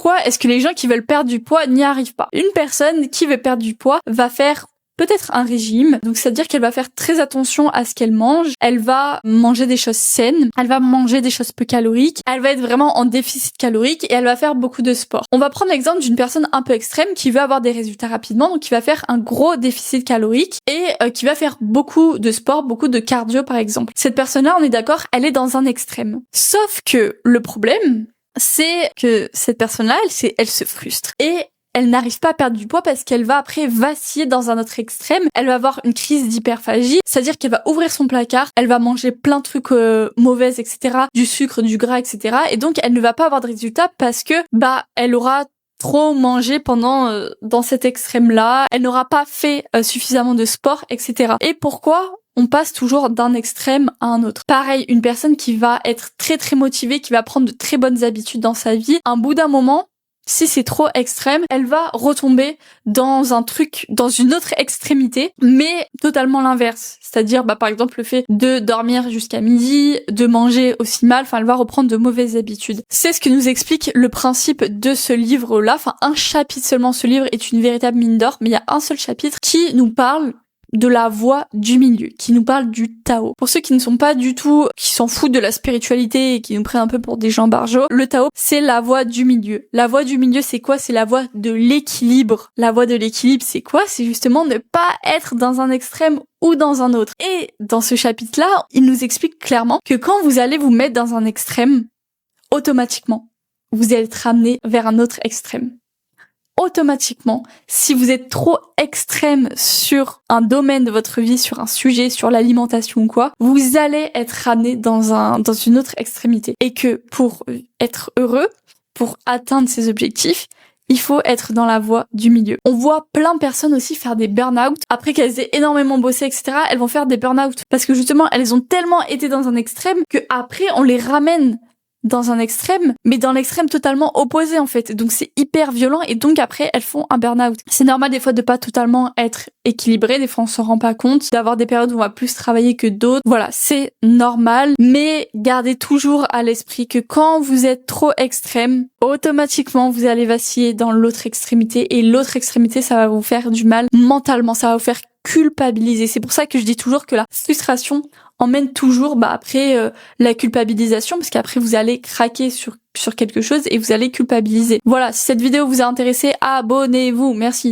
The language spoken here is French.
pourquoi est-ce que les gens qui veulent perdre du poids n'y arrivent pas? Une personne qui veut perdre du poids va faire peut-être un régime, donc c'est-à-dire qu'elle va faire très attention à ce qu'elle mange, elle va manger des choses saines, elle va manger des choses peu caloriques, elle va être vraiment en déficit calorique et elle va faire beaucoup de sport. On va prendre l'exemple d'une personne un peu extrême qui veut avoir des résultats rapidement, donc qui va faire un gros déficit calorique et qui va faire beaucoup de sport, beaucoup de cardio par exemple. Cette personne-là, on est d'accord, elle est dans un extrême. Sauf que le problème, c'est que cette personne-là, elle se frustre et elle n'arrive pas à perdre du poids parce qu'elle va après vaciller dans un autre extrême. Elle va avoir une crise d'hyperphagie, c'est-à-dire qu'elle va ouvrir son placard, elle va manger plein de trucs mauvais, etc., du sucre, du gras, etc. Et donc elle ne va pas avoir de résultats parce que elle aura trop mangé pendant dans cet extrême-là. Elle n'aura pas fait suffisamment de sport, etc. Et pourquoi on passe toujours d'un extrême à un autre? Pareil, une personne qui va être très très motivée, qui va prendre de très bonnes habitudes dans sa vie, à un bout d'un moment, si c'est trop extrême, elle va retomber dans un truc, dans une autre extrémité, mais totalement l'inverse. C'est-à-dire, par exemple, le fait de dormir jusqu'à midi, de manger aussi mal, elle va reprendre de mauvaises habitudes. C'est ce que nous explique le principe de ce livre-là. Un chapitre seulement, ce livre est une véritable mine d'or, mais il y a un seul chapitre qui nous parle de la voie du milieu, qui nous parle du Tao. Pour ceux qui ne sont pas du tout, qui s'en foutent de la spiritualité et qui nous prennent un peu pour des gens barjots, le Tao, c'est la voie du milieu. La voie du milieu, c'est quoi? C'est la voie de l'équilibre. La voie de l'équilibre, c'est quoi? C'est justement ne pas être dans un extrême ou dans un autre. Et dans ce chapitre-là, il nous explique clairement que quand vous allez vous mettre dans un extrême, automatiquement, vous allez être ramené vers un autre extrême. Automatiquement, si vous êtes trop extrême sur un domaine de votre vie, sur un sujet, sur l'alimentation ou quoi, vous allez être ramené dans une autre extrémité. Et que pour être heureux, pour atteindre ses objectifs, il faut être dans la voie du milieu. On voit plein de personnes aussi faire des burn-out. Après qu'elles aient énormément bossé, etc., elles vont faire des burn-out. Parce que justement, elles ont tellement été dans un extrême que après on les ramène dans un extrême, mais dans l'extrême totalement opposé en fait. Donc c'est hyper violent et donc après elles font un burn-out. C'est normal des fois de pas totalement être équilibré, des fois on s'en rend pas compte, d'avoir des périodes où on va plus travailler que d'autres. Voilà, c'est normal, mais gardez toujours à l'esprit que quand vous êtes trop extrême, automatiquement vous allez vaciller dans l'autre extrémité et l'autre extrémité ça va vous faire du mal mentalement, ça va vous faire culpabiliser. C'est pour ça que je dis toujours que la frustration emmène toujours après la culpabilisation, parce qu'après vous allez craquer sur quelque chose et vous allez culpabiliser. Voilà, si cette vidéo vous a intéressé, abonnez-vous, merci.